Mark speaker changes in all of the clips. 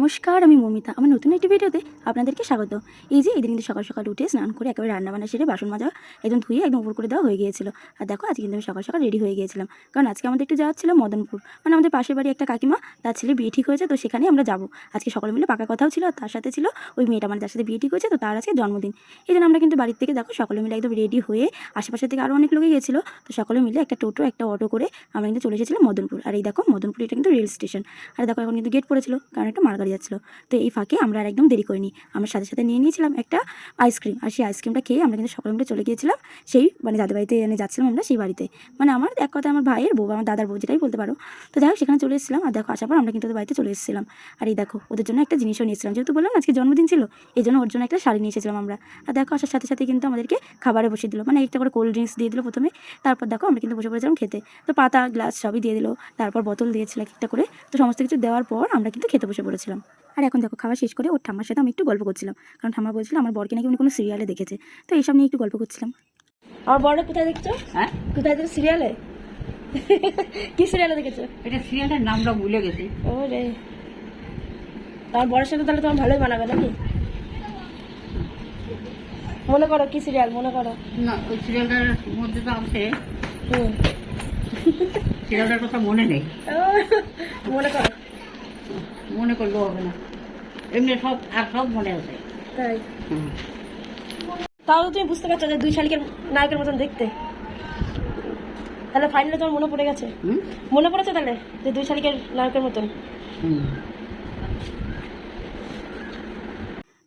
Speaker 1: নমস্কার, আমি মমিতা। আমার নতুন একটি ভিডিওতে আপনাদেরকে স্বাগত। এই যে এদিন কিন্তু সকাল সকাল উঠে স্নান করে একেবারে রান্নাবান্না সেরে বাসন মাজা একদম ধুয়ে একদম উপর করে দেওয়া হয়ে গিয়েছিল। আর দেখো আজকে কিন্তু আমি সকাল সকাল রেডি হয়ে গিয়েছিলাম, কারণ আজকে আমাদের একটু যাওয়ার ছিল মদনপুর, মানে আমাদের পাশের বাড়ি একটা কাকিমা, তার ছেলে বিয়ে ঠিক হয়েছে, তো সেখানে আমরা যাবো। আজকে সকলে মিলে পাকা কথাও ছিল, আর তার সাথে ছিল ওই মেয়েটা, মানে যার সাথে বিয়ে ঠিক হয়েছে, তো তার আজকে জন্মদিন। এই জন্য আমরা কিন্তু বাড়ির থেকে দেখো সকলে মিলে একদম রেডি হয়ে, আশেপাশে থেকে আরও অনেক লোকে গিয়েছিল, তো সকলে মিলে একটা টোটো একটা অটো করে আমরা কিন্তু চলে এসেছিলাম মদনপুর। আর এই দেখো মদনপুর, এটা কিন্তু রেল স্টেশন। আর দেখো এখন কিন্তু গেট পড়েছিল, কারণ একটা মালগাড়ি যাচ্ছিল। তো এই ফাঁকে আমরা আর একদম দেরি করিনি, আমরা সাথে সাথে নিয়ে নিয়েছিলাম একটা আইসক্রিম। আর সেই আইসক্রিমটা খেয়ে আমরা কিন্তু সকলে মিলে চলে গিয়েছিলাম সেই মানে যাদের বাড়িতে যাচ্ছিলাম আমরা, সেই বাড়িতে, মানে আমার এক কথা আমার ভাইয়ের বউ, আমার দাদার বউ যেটাই বলতে পারো। তো যাই হোক সেখানে চলে এসেছিলাম। আর দেখো আসার পর আমরা কিন্তু ওদের বাড়িতে চলে এসেছিলাম। আর এই দেখো ওদের জন্য একটা জিনিসও নিয়েছিলাম, যেহেতু বললাম আজকে জন্মদিন ছিল, এই জন্য ওর জন্য একটা শাড়ি নিয়ে এসেছিলাম আমরা। আর দেখো আসার সাথে সাথে কিন্তু আমাদেরকে খাবারে বসে দিল, মানে একটা করে কোল্ড ড্রিঙ্কস দিয়ে দিল প্রথমে, তারপর দেখো আমরা কিন্তু বসে পড়েছিলাম খেতে। তো পাতা গ্লাস সবই দিয়ে দিল, তারপর বোতল দিয়েছিল একটা করে। তো সমস্ত কিছু দেওয়ার পর আমরা কিন্তু খেতে বসে পড়েছিলাম। আর এখন দেখো খাওয়া শেষ করে ওর ঠাম্মার সাথে আমি একটু গল্প করছিলাম, কারণ ঠাম্মা বলছিল আমার বরকে নাকি উনি কোনো সিরিয়ালে দেখেছে, তো এইসব নিয়ে একটু গল্প করছিলাম। আমার বড় কোথায় দেখছো? হ্যাঁ, কোথায় দেখছো? সিরিয়ালে। কি সিরিয়ালে দেখেছো?
Speaker 2: এটা সিরিয়ালের নামটা ভুলে গেছি।
Speaker 1: ও রে, তোমার বড়ের সাথে তাহলে তোমার ভালোই মানাবে নাকি? মনে করো কি সিরিয়াল, মনে করো।
Speaker 2: না, ওই সিরিয়ালটার মধ্যে তো আছে, সিরিয়ালটার কথা মনে নেই।
Speaker 1: মনে করো।
Speaker 2: মনে করলেও হবে না, এমনি সব আর সব মনে আছে।
Speaker 1: তাই? তাও তুমি বুঝতে পারছো যে দুই শালিকের নায়কের মতন দেখতে, তাহলে ফাইনালে তোমার মনে পড়ে গেছে? মনে পড়েছে তাহলে যে দুই শালিকের নায়কের মতন?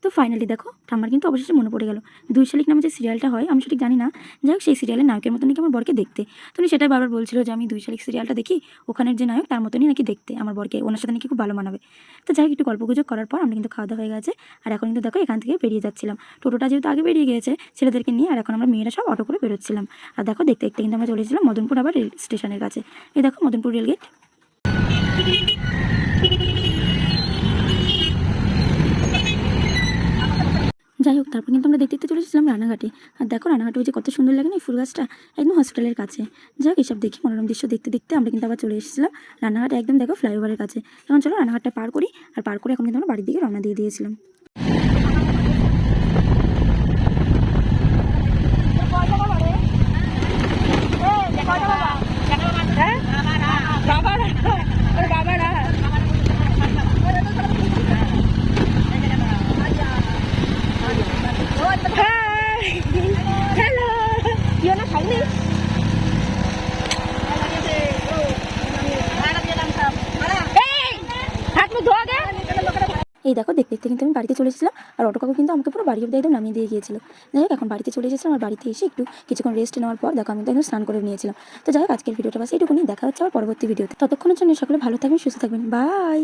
Speaker 1: তো ফাইনালি দেখো ঠাম্মার কিন্তু অবশেষে মনে পড়ে গেল, দুই শালিক নামে যে সিরিয়ালটা হয়, আমি সঠিক জানি না, যাই হোক সেই সিরিয়ালের নায়কের মতো নাকি আমার বরকে দেখতে। তো উনি সেটাই বারবার বলছিল যে আমি দুই শালিক সিরিয়ালটা দেখি, ওখানের যে নায়ক তার মতনই নাকি দেখতে আমার বরকে, ওনার সাথে নাকি খুব ভালো মানাবে। তো যাই হোক একটু গল্পগুজব করার পর আমরা কিন্তু খাওয়া দাওয়া হয়ে গেছে। আর এখন কিন্তু দেখো এখান থেকে বেরিয়ে যাচ্ছিলাম, টোটোটা যেহেতু আগে বেরিয়ে গিয়েছে ছেলেদেরকে নিয়ে, আর এখন আমরা মেয়েরা সব অটো করে বেরোচ্ছিলাম। আর দেখো দেখতে দেখতে কিন্তু আমরা চলে এসেছিলাম মদনপুর আবার রেল স্টেশনের কাছে। এই দেখো মদনপুর রেলগেট। যাই হোক তারপর কিন্তু আমরা দেখতে দেখতে চলে এসেছিলাম রানাঘাটে। আর দেখো রানাঘাটে ওই যে কত সুন্দর লাগে না এই ফুল গাছটা, একদম হসপিটালের কাছে। যাই হোক এইসব দেখি মনোরম দৃশ্য দেখতে দেখতে আমরা কিন্তু আবার চলে এসেছিলাম রানাঘাটে, একদম দেখো ফ্লাইওভারের কাছে। এখন চলো রানাঘাটটা পার করি, আর পার করে এখন কিন্তু আমরা বাড়ির দিকে রওনা দিয়ে দিয়েছিলাম। এই দেখো দেখতে দেখতে কিন্তু আমি বাড়িতে চলে এসেছিলাম, আর অটো কাকু কিন্তু আমাকে পুরো বাড়ি অব্দি একদম নামিয়ে দিয়ে গিয়েছিল। যাই হোক এখন বাড়িতে চলে এসেছিলাম, আর বাড়িতে এসে একটু কিছুক্ষণ রেস্ট নেওয়ার পর দেখো আমি তো একদম স্নান করে নিয়েছিলাম। তো যাই হোক আজকের ভিডিওটা বাস এইটুকুনি, দেখা হচ্ছে আবার পরবর্তী ভিডিওতে। ততক্ষণের জন্য সকলে ভালো থাকবেন, সুস্থ থাকবেন, বাই।